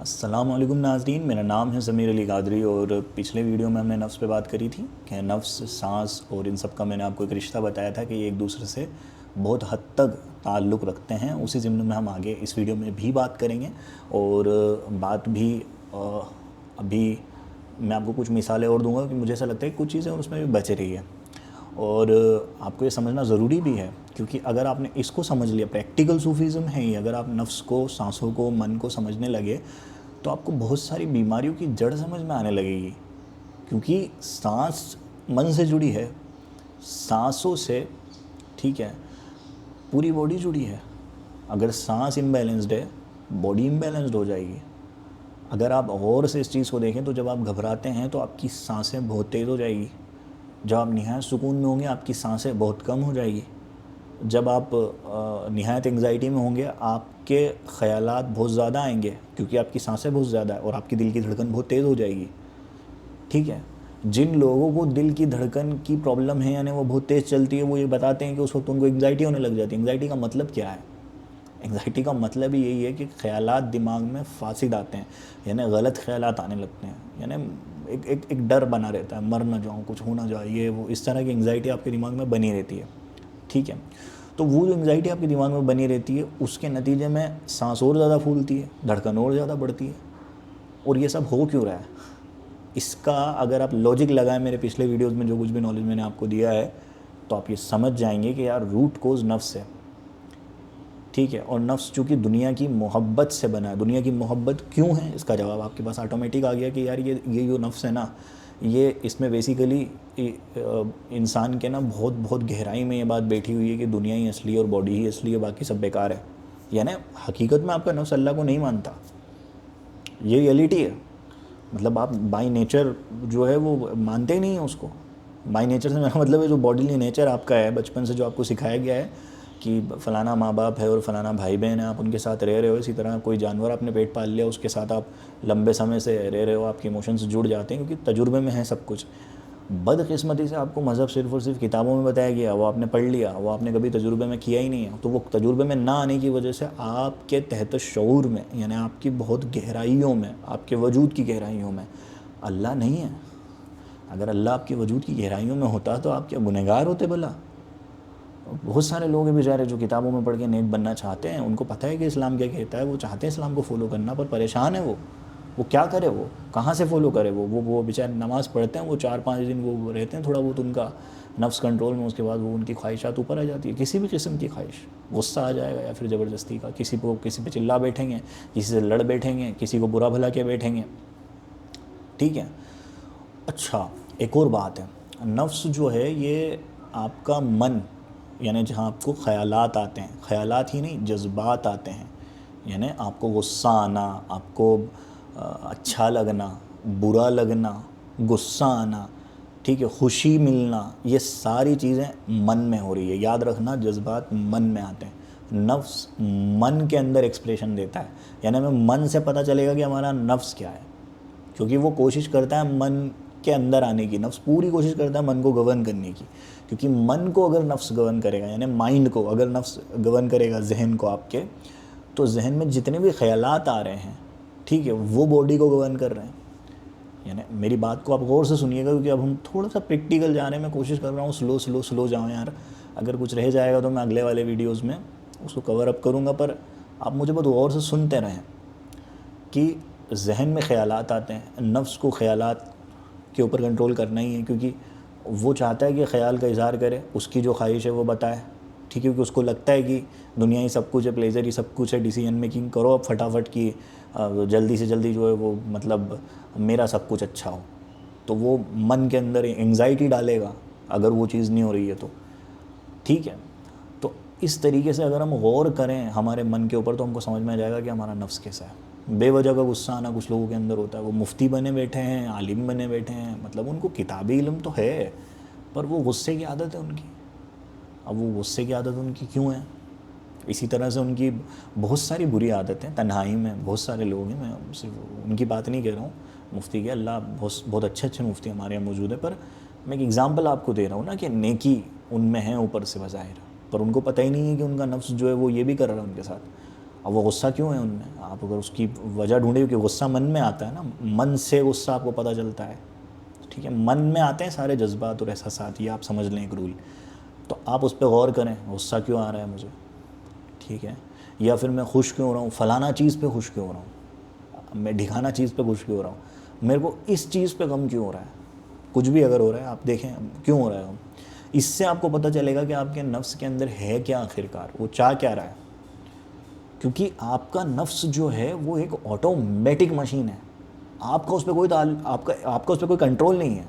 अस्सलामुअलैकुम नाज़रीन, मेरा नाम है ज़मीर अली कादरी और पिछले वीडियो में हमने नफ्स पे बात करी थी कि नफ्स, सांस और इन सब का मैंने आपको एक रिश्ता बताया था कि ये एक दूसरे से बहुत हद तक ताल्लुक़ रखते हैं। उसी ज़िम्न में हम आगे इस वीडियो में भी बात करेंगे और बात भी अभी मैं आपको कुछ मिसालें और दूंगा कि मुझे ऐसा लगता है कि कुछ चीज़ें उसमें भी बच रही है और आपको ये समझना ज़रूरी भी है, क्योंकि अगर आपने इसको समझ लिया, प्रैक्टिकल सूफीज़म है ये, अगर आप नफ्स को, सांसों को, मन को समझने लगे तो आपको बहुत सारी बीमारियों की जड़ समझ में आने लगेगी। क्योंकि सांस मन से जुड़ी है, सांसों से, ठीक है, पूरी बॉडी जुड़ी है। अगर सांस इम्बैलेंस्ड है, बॉडी इम्बैलेंस्ड हो जाएगी। अगर आप गौर से इस चीज़ को देखें तो जब आप घबराते हैं तो आपकी सांसें बहुत तेज़ हो जाएगी। जब आप निहायत सुकून में होंगे आपकी सांसें बहुत कम हो जाएगी। जब आप निहायत एंग्जाइटी में होंगे आपके ख़यालात बहुत ज़्यादा आएंगे, क्योंकि आपकी सांसें बहुत ज़्यादा है और आपकी दिल की धड़कन बहुत तेज़ हो जाएगी। ठीक है, जिन लोगों को दिल की धड़कन की प्रॉब्लम है, यानी वो बहुत तेज़ चलती है, वो ये बताते हैं कि उस वक्त उनको एंग्जाइटी होने लग जाती है। एंग्जाइटी का मतलब क्या है? एंग्जाइटी का मतलब ही यही है कि ख़यालात दिमाग में फासिद आते हैं, यानी गलत ख़यालात आने लगते हैं, यानी एक डर बना रहता है, मर ना जाऊँ, कुछ हो ना जाए, ये वो, इस तरह की एंग्जाइटी आपके दिमाग में बनी रहती है। ठीक है, तो वो जो एंग्जाइटी आपके दिमाग में बनी रहती है उसके नतीजे में सांस और ज़्यादा फूलती है, धड़कन और ज़्यादा बढ़ती है। और ये सब हो क्यों रहा है? इसका अगर आप लॉजिक लगाएं, मेरे पिछले वीडियोज़ में जो कुछ भी नॉलेज मैंने आपको दिया है, तो आप ये समझ जाएंगे कि यार रूट कोज नफ्स है। ठीक है, और नफ्स चूँकि दुनिया की मोहब्बत से बना है। दुनिया की मोहब्बत क्यों है, इसका जवाब आपके पास ऑटोमेटिक आ गया कि यार ये जो नफ्स है ना, ये इसमें बेसिकली इंसान के ना बहुत बहुत गहराई में ये बात बैठी हुई है कि दुनिया ही असली और बॉडी ही असली है, बाकी सब बेकार है। यानी हकीकत में आपका नफ्स अल्लाह को नहीं मानता, ये रियलिटी है। मतलब आप बाय नेचर जो है वो मानते ही नहीं हैं उसको। बाय नेचर से मेरा मतलब है जो बॉडीली नेचर आपका है, बचपन से जो आपको सिखाया गया है कि फ़लाना माँ बाप है और फ़लाना भाई बहन है, आप उनके साथ रह रहे हो। इसी तरह कोई जानवर आपने पेट पाल लिया, उसके साथ आप लंबे समय से रह रहे हो, आपके इमोशंस जुड़ जाते हैं क्योंकि तजुर्बे में है सब कुछ। बदकिस्मती से आपको मज़हब सिर्फ़ और सिर्फ किताबों में बताया गया, वो आपने पढ़ लिया, वो आपने कभी तजुर्बे में किया ही नहीं है। तो वो तजुर्बे में ना आने की वजह से आपके तहत शऊर में, यानी आपकी बहुत गहराइयों में, आपके वजूद की गहराइयों में अल्लाह नहीं है। अगर अल्लाह आपके वजूद की गहराइयों में होता तो आप क्या गुनहगार होते भला? बहुत सारे लोग हैं बेचारे जो किताबों में पढ़ के नेक बनना चाहते हैं, उनको पता है कि इस्लाम क्या कहता है, वो चाहते हैं इस्लाम को फॉलो करना, पर परेशान है वो क्या करे, वो कहाँ से फॉलो करे? वो बेचारे नमाज़ पढ़ते हैं, वो 4-5 दिन वो रहते हैं, थोड़ा बहुत उनका नफ्स कंट्रोल में, उसके बाद वो उनकी ख्वाहिशात ऊपर आ जाती है। किसी भी किस्म की ख्वाहिश, गुस्सा आ जाएगा या फिर ज़बरदस्ती का, किसी पे चिल्ला बैठेंगे, किसी से लड़ बैठेंगे, किसी को बुरा भला के बैठेंगे। ठीक है, अच्छा एक और बात है, नफ्स जो है ये आपका मन, यानी जहाँ आपको ख़यालात आते हैं, ख़यालात ही नहीं जज्बात आते हैं, यानी आपको गुस्सा आना, आपको अच्छा लगना, बुरा लगना, गुस्सा आना, ठीक है, खुशी मिलना, ये सारी चीज़ें मन में हो रही है। याद रखना, जज्बात मन में आते हैं, नफ्स मन के अंदर एक्सप्रेशन देता है। यानी हमें मन से पता चलेगा कि हमारा नफ्स क्या है, क्योंकि वो कोशिश करता है मन के अंदर आने की। नफ्स पूरी कोशिश करता है मन को गवर्न करने की, क्योंकि मन को अगर नफ्स गवर्न करेगा, यानी माइंड को अगर नफ्स गवर्न करेगा, जहन को आपके, तो जहन में जितने भी ख्यालात आ रहे हैं, ठीक है, वो बॉडी को गवर्न कर रहे हैं। यानी मेरी बात को आप गौर से सुनिएगा, क्योंकि अब हम थोड़ा सा प्रैक्टिकल जाने में कोशिश कर रहा हूँ, स्लो जाओ यार। अगर कुछ रह जाएगा तो मैं अगले वाले वीडियोज़ में उसको कवर अप करूँगा, पर आप मुझे बहुत गौर से सुनते रहें कि जहन में ख़यालात आते हैं, नफ्स को ख़यालात के ऊपर कंट्रोल करना ही है, क्योंकि वो चाहता है कि ख़याल का इज़हार करे, उसकी जो ख्वाहिश है वो बताए। ठीक है, क्योंकि उसको लगता है कि दुनिया ही सब कुछ है, प्लेजर ही सब कुछ है, डिसीजन मेकिंग करो अब फटाफट की, जल्दी से जल्दी जो है वो, मतलब मेरा सब कुछ अच्छा हो। तो वो मन के अंदर एंग्जाइटी डालेगा अगर वो चीज़ नहीं हो रही है तो। ठीक है, तो इस तरीके से अगर हम गौर करें हमारे मन के ऊपर तो हमको समझ में आ जाएगा कि हमारा नफ्स कैसा है। बेवजह का गुस्सा आना कुछ लोगों के अंदर होता है, वो मुफ्ती बने बैठे हैं, आलिम बने बैठे हैं, मतलब उनको किताबी इल्म तो है, पर वो गुस्से की आदत है उनकी। अब वो गुस्से की आदत उनकी क्यों है? इसी तरह से उनकी बहुत सारी बुरी आदतें, तन्हाई में बहुत सारे लोग हैं, मैं सिर्फ उनकी बात नहीं कह रहा हूँ, मुफ्ती के, अल्लाह बहुत बहुत अच्छे मुफ्ती हमारे यहाँ मौजूद है, पर मैं एक एग्ज़ाम्पल आपको दे रहा हूँ ना कि नेकी उनमें है ऊपर से बज़ाहिर, पर उनको पता ही नहीं है कि उनका नफ्स जो है वो ये भी कर रहा है उनके साथ। अब वो गुस्सा क्यों है उनमें, आप अगर उसकी वजह ढूंढे, क्योंकि गुस्सा मन में आता है ना, मन से गुस्सा आपको पता चलता है, ठीक है, मन में आते हैं सारे जज्बात और एहसासात, ये आप समझ लें एक रूल। तो आप उस पर गौर करें, गुस्सा क्यों आ रहा है मुझे, ठीक है, या फिर मैं खुश क्यों हो रहा हूँ, फ़लाना चीज़ पे खुश क्यों हो रहा हूँ, मैं ढिकाना चीज़ पे खुश क्यों हो रहा हूँ, मेरे को इस चीज़ पे गम क्यों हो रहा है, कुछ भी अगर हो रहा है आप देखें क्यों हो रहा है गम। इससे आपको पता चलेगा कि आपके नफ्स के अंदर है क्या, आखिरकार वो चाह क्या रहा है। क्योंकि आपका नफ्स जो है वो एक ऑटोमेटिक मशीन है, आपका उस पर कोई आपका उस पर कोई कंट्रोल नहीं है।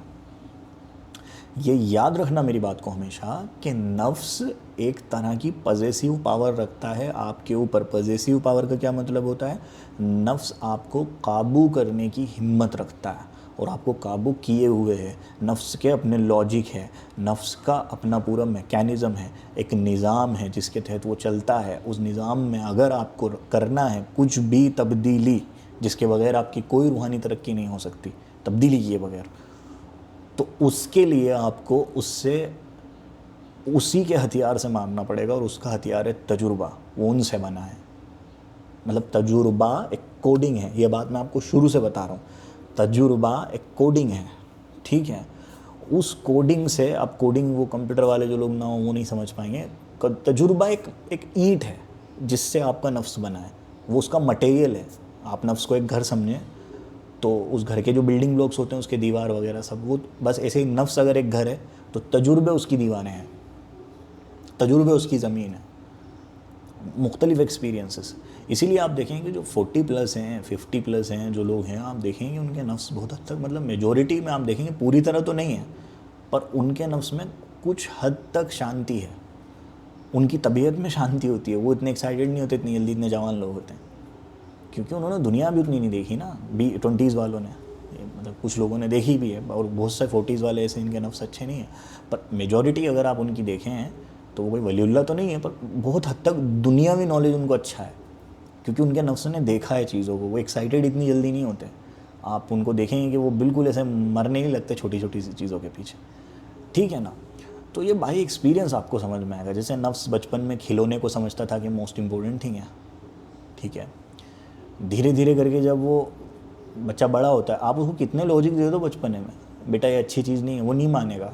ये याद रखना मेरी बात को हमेशा, कि नफ्स एक तरह की पजेसिव पावर रखता है आपके ऊपर। पजेसिव पावर का क्या मतलब होता है, नफ्स आपको काबू करने की हिम्मत रखता है और आपको काबू किए हुए है। नफ्स के अपने लॉजिक है, नफ्स का अपना पूरा मैकेनिज़्म है, एक निज़ाम है जिसके तहत वो चलता है। उस निज़ाम में अगर आपको करना है कुछ भी तब्दीली, जिसके बगैर आपकी कोई रूहानी तरक्की नहीं हो सकती, तब्दीली किए बगैर, तो उसके लिए आपको उससे उसी के हथियार से मारना पड़ेगा, और उसका हथियार है तजुर्बा, वो उनसे बना है। मतलब तजुर्बा एक कोडिंग है, ये बात मैं आपको शुरू से बता रहा हूँ, तजुर्बा एक कोडिंग है, ठीक है। उस कोडिंग से, अब कोडिंग वो कंप्यूटर वाले जो लोग ना हो वो नहीं समझ पाएंगे। तजुर्बा एक ईंट है जिससे आपका नफ्स बना है, वो उसका मटेरियल है। आप नफ्स को एक घर समझें, तो उस घर के जो बिल्डिंग ब्लॉक्स होते हैं, उसके दीवार वगैरह सब, वो बस ऐसे ही नफ्स अगर एक घर है तो तजुर्बे उसकी दीवारें हैं, तजुर्बे उसकी ज़मीन है, मुख्तलिफ एक्सपीरियंसेस। इसीलिए आप देखेंगे जो 40+ हैं, 50+ हैं जो लोग हैं, आप देखेंगे उनके नफ्स बहुत हद तक, मतलब मेजॉरिटी में आप देखेंगे, पूरी तरह तो नहीं है, पर उनके नफ्स में कुछ हद तक शांति है, उनकी तबीयत में शांति होती है। वो इतने एक्साइटेड नहीं होते इतनी जल्दी, इतने जवान लोग होते हैं, क्योंकि उन्होंने दुनिया भी उतनी नहीं देखी ना। 20s वालों ने, मतलब कुछ लोगों ने देखी भी है, और बहुत से 40s वाले ऐसे इनके नफ्स अच्छे नहीं हैं, पर मेजॉरिटी अगर आप उनकी देखें तो वो कोई वलीउल्लाह तो नहीं है, पर बहुत हद तक दुनियावी नॉलेज उनको अच्छा है, क्योंकि उनके नफ्स ने देखा है चीज़ों को। वो एक्साइटेड इतनी जल्दी नहीं होते, आप उनको देखेंगे कि वो बिल्कुल ऐसे मरने नहीं लगते छोटी छोटी सी चीज़ों के पीछे, ठीक है ना। तो ये बाई एक्सपीरियंस आपको समझ में आएगा। जैसे नफ्स बचपन में खिलौने को समझता था कि मोस्ट इम्पोर्टेंट थिंग है, ठीक है, धीरे धीरे करके जब वो बच्चा बड़ा होता है, आप उसको कितने लॉजिक दे दो बचपने में, बेटा ये अच्छी चीज़ नहीं है, वो नहीं मानेगा,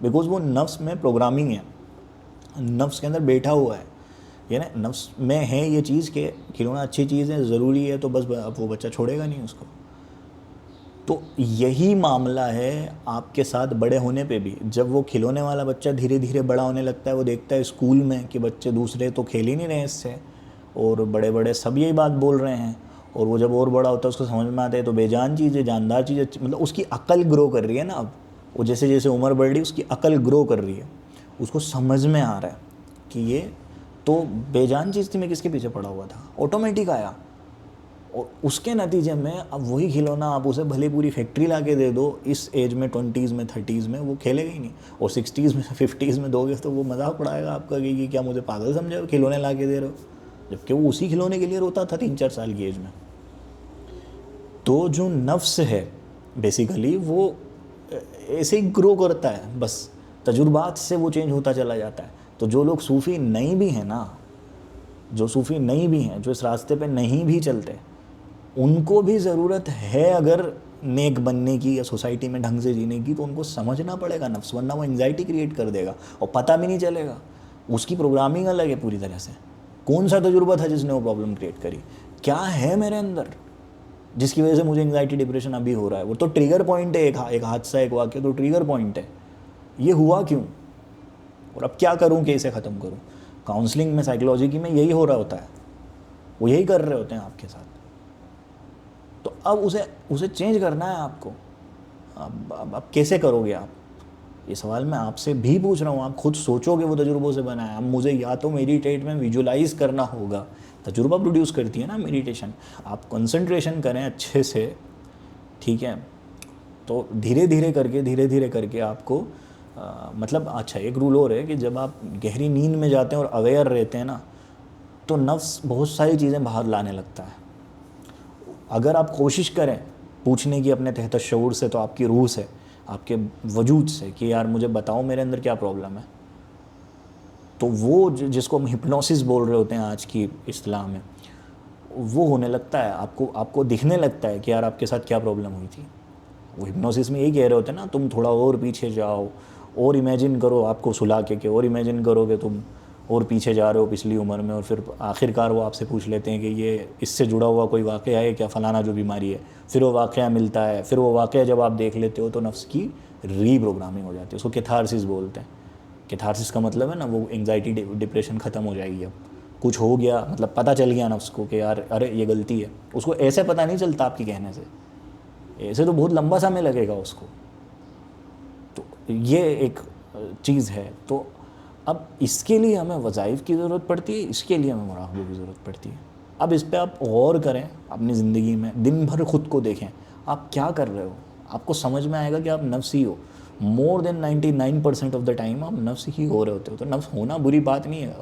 बिकॉज वो नफ्स में प्रोग्रामिंग है, नफ्स के अंदर बैठा हुआ है, ये ना नफ्स में है ये चीज़ कि खिलौना अच्छी चीज़ है, ज़रूरी है, तो बस अब वो बच्चा छोड़ेगा नहीं उसको। तो यही मामला है आपके साथ बड़े होने पे भी। जब वो खिलौने वाला बच्चा धीरे धीरे बड़ा होने लगता है, वो देखता है स्कूल में कि बच्चे दूसरे तो खेल ही नहीं रहे इससे, और बड़े बड़े सब यही बात बोल रहे हैं, और वो जब और बड़ा होता है उसको समझ में आता है तो बेजान चीज़ है, जानदार चीज़ है, मतलब उसकी अकल ग्रो कर रही है ना। अब वो जैसे जैसे उम्र बढ़ रही है उसकी अकल ग्रो कर रही है, उसको समझ में आ रहा है कि ये तो बेजान चीज़ थी, मैं किसके पीछे पड़ा हुआ था, ऑटोमेटिक आया। और उसके नतीजे में अब वही खिलौना आप उसे भले पूरी फैक्ट्री ला के दे दो, इस एज में 20s में 30s में वो खेलेगा ही नहीं, और 60s में 50s में दोगे तो वो मजाक उड़ाएगा आपका कि क्या मुझे पागल समझे, खिलौने ला के दे रहे हो, जबकि वो उसी खिलौने के लिए रोता था 3-4 साल की एज में। तो जो नफ्स है बेसिकली वो ऐसे ही ग्रो करता है, बस तजुर्बात से वो चेंज होता चला जाता है। तो जो लोग सूफ़ी नहीं भी हैं ना, जो सूफ़ी नहीं भी हैं, जो इस रास्ते पे नहीं भी चलते, उनको भी ज़रूरत है अगर नेक बनने की या सोसाइटी में ढंग से जीने की, तो उनको समझना पड़ेगा नफ्स, वरना वो एंग्जाइटी क्रिएट कर देगा और पता भी नहीं चलेगा। उसकी प्रोग्रामिंग अलग है पूरी तरह से। कौन सा तजुर्बा था जिसने वो प्रॉब्लम क्रिएट करी, क्या है मेरे अंदर जिसकी वजह से मुझे एंग्जाइटी डिप्रेशन अभी हो रहा है। वो तो ट्रिगर पॉइंट है, एक हादसा, एक वाक्य तो ट्रिगर पॉइंट है, ये हुआ क्यों और अब क्या करूं कि इसे ख़त्म करूं। काउंसलिंग में, साइकोलॉजी की में यही हो रहा होता है, वो यही कर रहे होते हैं आपके साथ। तो अब उसे चेंज करना है आपको। अब कैसे करोगे आप, ये सवाल मैं आपसे भी पूछ रहा हूँ। आप खुद सोचोगे, वो तजुर्बों से बना है। अब मुझे या तो मेडिटेट में विजुलाइज करना होगा, तजुर्बा प्रोड्यूस करती है ना मेडिटेशन, आप कंसंट्रेशन करें अच्छे से, ठीक है। तो धीरे धीरे करके आपको मतलब अच्छा एक रूल और है कि जब आप गहरी नींद में जाते हैं और अवेयर रहते हैं ना, तो नफ्स बहुत सारी चीज़ें बाहर लाने लगता है। अगर आप कोशिश करें पूछने की अपने तहत शऊर से, तो आपकी रूह से, आपके वजूद से कि यार मुझे बताओ मेरे अंदर क्या प्रॉब्लम है, तो वो जिसको हम हिप्नोसिस बोल रहे होते हैं आज की इस्तिलाह में, वो होने लगता है, आपको दिखने लगता है कि यार आपके साथ क्या प्रॉब्लम हुई थी। वो हिप्नोसिस में यही कह रहे होते हैं ना, तुम थोड़ा और पीछे जाओ और इमेजिन करो, आपको सुला के और इमेजिन करो कि तुम और पीछे जा रहे हो पिछली उम्र में, और फिर आखिरकार वो आपसे पूछ लेते हैं कि ये इससे जुड़ा हुआ कोई वाक़या है क्या, फ़लाना जो बीमारी है। फिर वो वाक़या मिलता है, फिर वो वाक़या जब आप देख लेते हो तो नफ्स की रीप्रोग्रामिंग हो जाती है। उसको कैथारसिस बोलते हैं। कैथारसिस का मतलब है ना, वो एंग्जाइटी डिप्रेशन ख़त्म हो जाएगी। अब कुछ हो गया, मतलब पता चल गया नफ्स को कि यार अरे ये गलती है। उसको ऐसे पता नहीं चलता आपके कहने से, ऐसे तो बहुत लंबा समय लगेगा उसको। तो ये एक चीज़ है। तो अब इसके लिए हमें वज़ाइफ की ज़रूरत पड़ती है, इसके लिए हमें मुराक़बे की ज़रूरत पड़ती है। अब इस पर आप गौर करें अपनी ज़िंदगी में, दिन भर ख़ुद को देखें आप क्या कर रहे हो, आपको समझ में आएगा कि आप नफ्सी हो। More than 99% of the time आप नफ्स ही हो रहे होते हो। तो नफ्स होना बुरी बात नहीं है,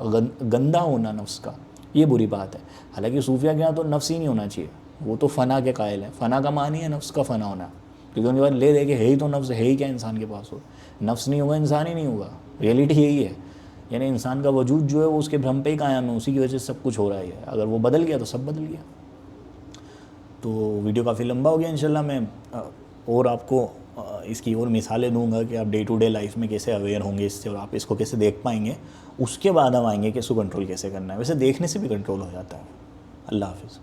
गंदा होना नफ्स का ये बुरी बात है। हालांकि सूफिया के यहाँ तो नफ्स ही नहीं होना चाहिए, वो तो फ़ना के कायल है। फ़ना का मान ही है नफ्स का फ़ना होना, क्योंकि उनके बाद ले दे के है ही तो नफ्स, है ही क्या इंसान के पास हो। नफ्स नहीं होगा इंसान ही नहीं होगा, रियलिटी यही है। यानी इंसान का वजूद जो है वो उसके भ्रम पे ही कायम है, उसी की वजह से सब कुछ हो रहा है। अगर वो बदल गया तो सब बदल गया। तो वीडियो काफ़ी लंबा हो गया। इंशाल्लाह मैं और आपको इसकी और मिसालें दूंगा कि आप डे टू डे लाइफ में कैसे अवेयर होंगे इससे और आप इसको कैसे देख पाएंगे। उसके बाद हम आएंगे कि इसको कंट्रोल कैसे करना है। वैसे देखने से भी कंट्रोल हो जाता है। अल्लाह हाफ़िज़।